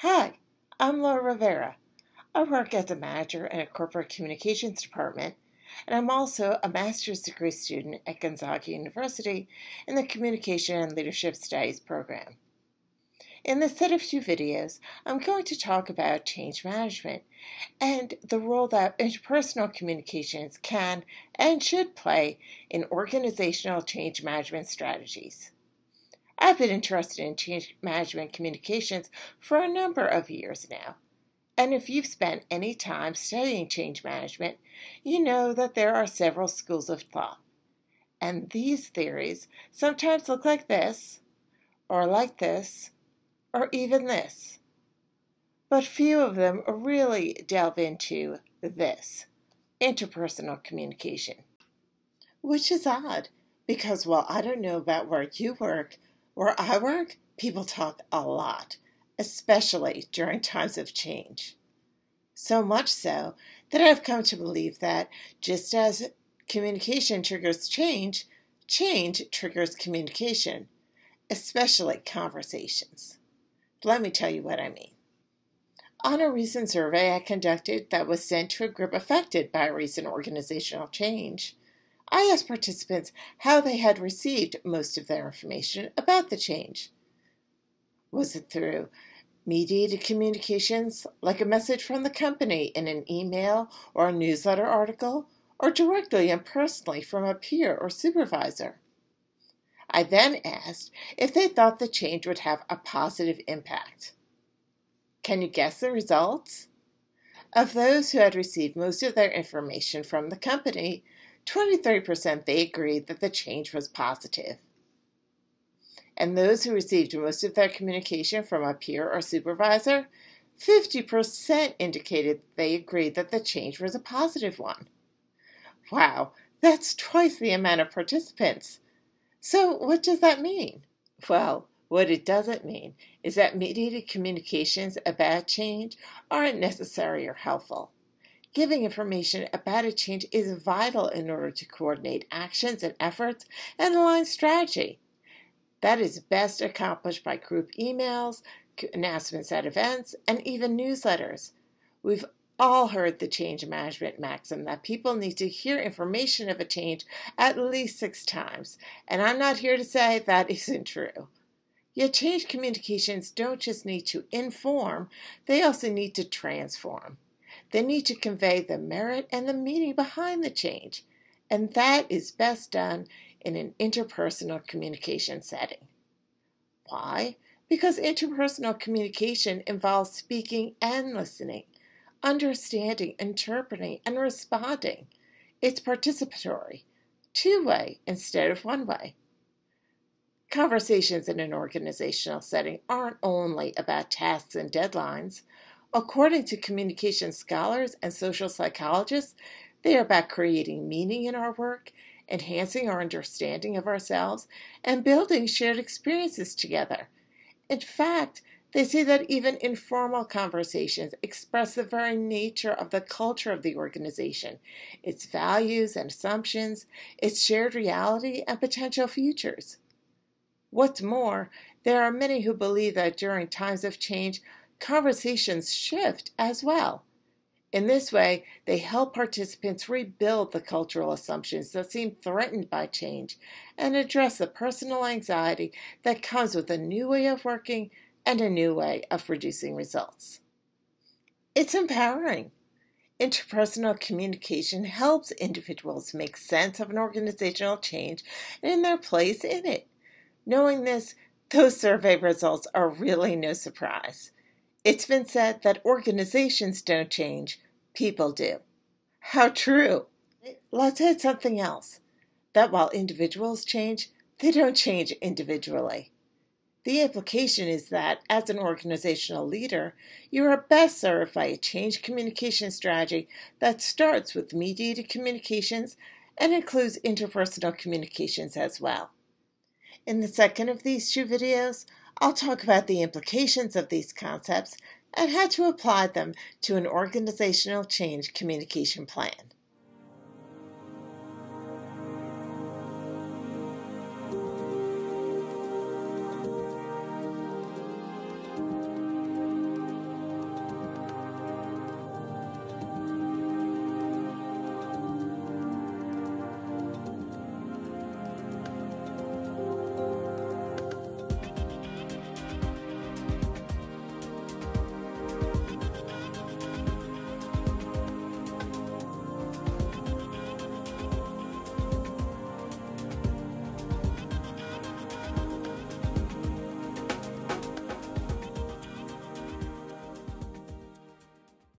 Hi, I'm Laura Rivera. I work as a manager in a corporate communications department, and I'm also a master's degree student at Gonzaga University in the Communication and Leadership Studies program. In this set of two videos, I'm going to talk about change management and the role that interpersonal communications can and should play in organizational change management strategies. I've been interested in change management communications for a number of years now. And if you've spent any time studying change management, you know that there are several schools of thought. And these theories sometimes look like this, or even this. But few of them really delve into this, interpersonal communication. Which is odd, because while I don't know about where you work, where I work, people talk a lot, especially during times of change. So much so that I've come to believe that just as communication triggers change, change triggers communication, especially conversations. Let me tell you what I mean. On a recent survey I conducted that was sent to a group affected by a recent organizational change, I asked participants how they had received most of their information about the change. Was it through mediated communications, like a message from the company in an email or a newsletter article, or directly and personally from a peer or supervisor? I then asked if they thought the change would have a positive impact. Can you guess the results? Of those who had received most of their information from the company, 23% they agreed that the change was positive. And those who received most of their communication from a peer or supervisor, 50% indicated they agreed that the change was a positive one. Wow, that's twice the amount of participants. So what does that mean? Well, what it doesn't mean is that mediated communications about change aren't necessary or helpful. Giving information about a change is vital in order to coordinate actions and efforts and align strategy. That is best accomplished by group emails, announcements at events, and even newsletters. We've all heard the change management maxim that people need to hear information of a change at least 6 times, and I'm not here to say that isn't true. Yet change communications don't just need to inform, they also need to transform. They need to convey the merit and the meaning behind the change, and that is best done in an interpersonal communication setting. Why? Because interpersonal communication involves speaking and listening, understanding, interpreting, and responding. It's participatory, two-way instead of one-way. Conversations in an organizational setting aren't only about tasks and deadlines. According to communication scholars and social psychologists, they are about creating meaning in our work, enhancing our understanding of ourselves, and building shared experiences together. In fact, they say that even informal conversations express the very nature of the culture of the organization, its values and assumptions, its shared reality and potential futures. What's more, there are many who believe that during times of change, conversations shift as well. In this way, they help participants rebuild the cultural assumptions that seem threatened by change and address the personal anxiety that comes with a new way of working and a new way of producing results. It's empowering. Interpersonal communication helps individuals make sense of an organizational change and their place in it. Knowing this, those survey results are really no surprise. It's been said that organizations don't change, people do. How true! Let's add something else, that while individuals change, they don't change individually. The implication is that, as an organizational leader, you are best served by a change communication strategy that starts with mediated communications and includes interpersonal communications as well. In the second of these two videos, I'll talk about the implications of these concepts and how to apply them to an organizational change communication plan.